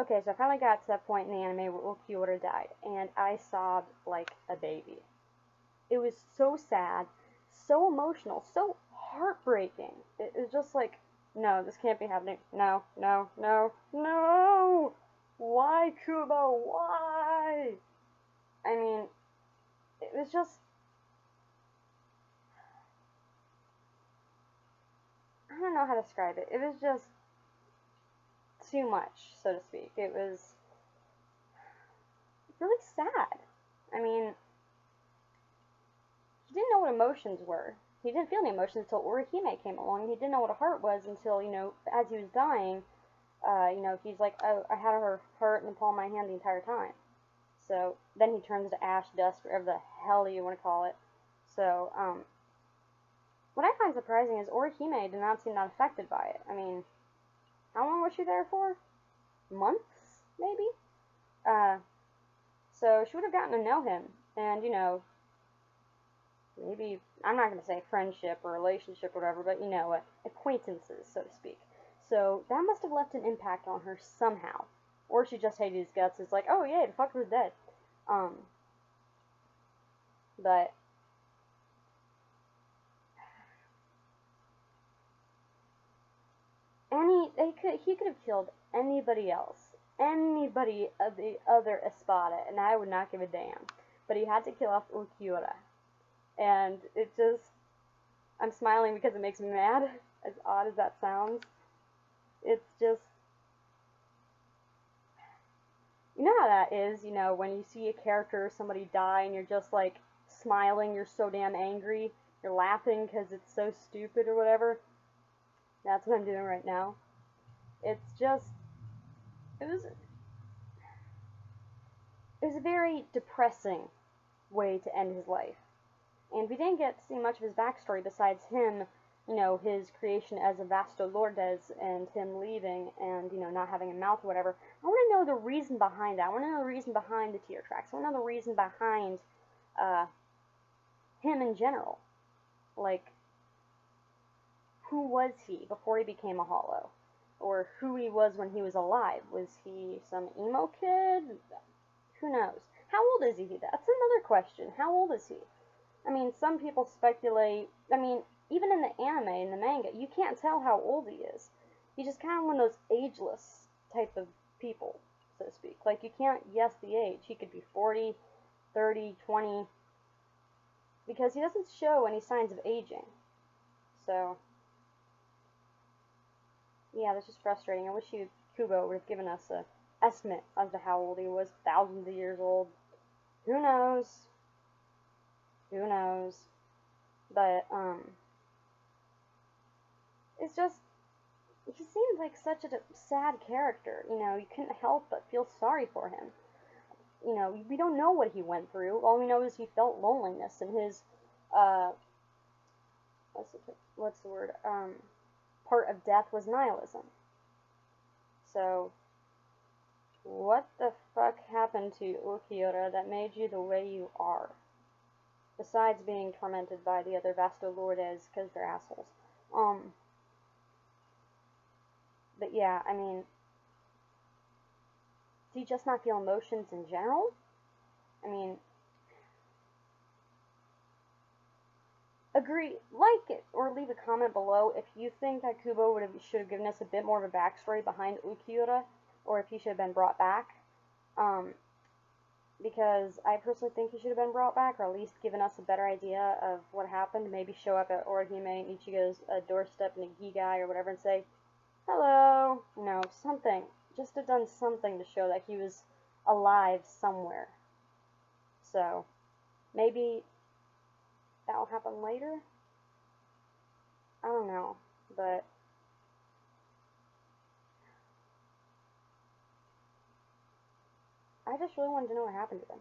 Okay, so I finally got to that point in the anime where Ulquiorra died, and I sobbed like a baby. It was so sad, so emotional, so heartbreaking. It was just like, no, this can't be happening. No, no, no, no! Why, Kubo? Why? I mean, it was just, I don't know how to describe it. It was just too much, so to speak. It was really sad. I mean, he didn't know what emotions were. He didn't feel any emotions until Orihime came along. He didn't know what a heart was until, as he was dying, he's like, oh, I had her heart in the palm of my hand the entire time. So then he turns to ash, dust, whatever the hell you want to call it. So, what I find surprising is Orihime did not seem that affected by it. I mean, how long was she there for? Months, maybe? So she would have gotten to know him, and, maybe, I'm not going to say friendship or relationship or whatever, but, acquaintances, so to speak. So that must have left an impact on her somehow. Or she just hated his guts. It's like, oh, yeah, the fucker's dead. But he could have killed anybody else, anybody of the other Espada, and I would not give a damn. But he had to kill off Ulquiorra, and it just, I'm smiling because it makes me mad, as odd as that sounds. It's just, you know how that is, when you see a character or somebody die and you're just like smiling, you're so damn angry, you're laughing because it's so stupid or whatever. That's what I'm doing right now. It's just, it was a very depressing way to end his life. And we didn't get to see much of his backstory besides him, his creation as a Vasto Lourdes and him leaving and, not having a mouth or whatever. I want to know the reason behind that. I want to know the reason behind the tear tracks. I want to know the reason behind him in general. Like, who was he before he became a hollow? Or who he was when he was alive. Was he some emo kid? Who knows? How old is he? That's another question. How old is he? I mean, some people speculate. I mean, even in the anime, in the manga, you can't tell how old he is. He's just kind of one of those ageless type of people, so to speak. Like, you can't guess the age. He could be 40, 30, 20, because he doesn't show any signs of aging. So, yeah, that's just frustrating. I wish Kubo would have given us an estimate as to how old he was. Thousands of years old. Who knows? Who knows? But, it's just, he seemed like such a sad character. You couldn't help but feel sorry for him. We don't know what he went through. All we know is he felt loneliness, and his, what's the word? Part of death was nihilism. So, what the fuck happened to Ulquiorra that made you the way you are? Besides being tormented by the other Vasto Lourdes because they're assholes. But yeah, I mean, do you just not feel emotions in general? I mean, agree, like it, or leave a comment below if you think that Kubo should have given us a bit more of a backstory behind Ulquiorra, or if he should have been brought back. Because I personally think he should have been brought back, or at least given us a better idea of what happened. Maybe show up at Orihime and Ichigo's doorstep in a Gigai or whatever and say, hello, something. Just have done something to show that he was alive somewhere. So, maybe that will happen later? I don't know, but I just really wanted to know what happened to him.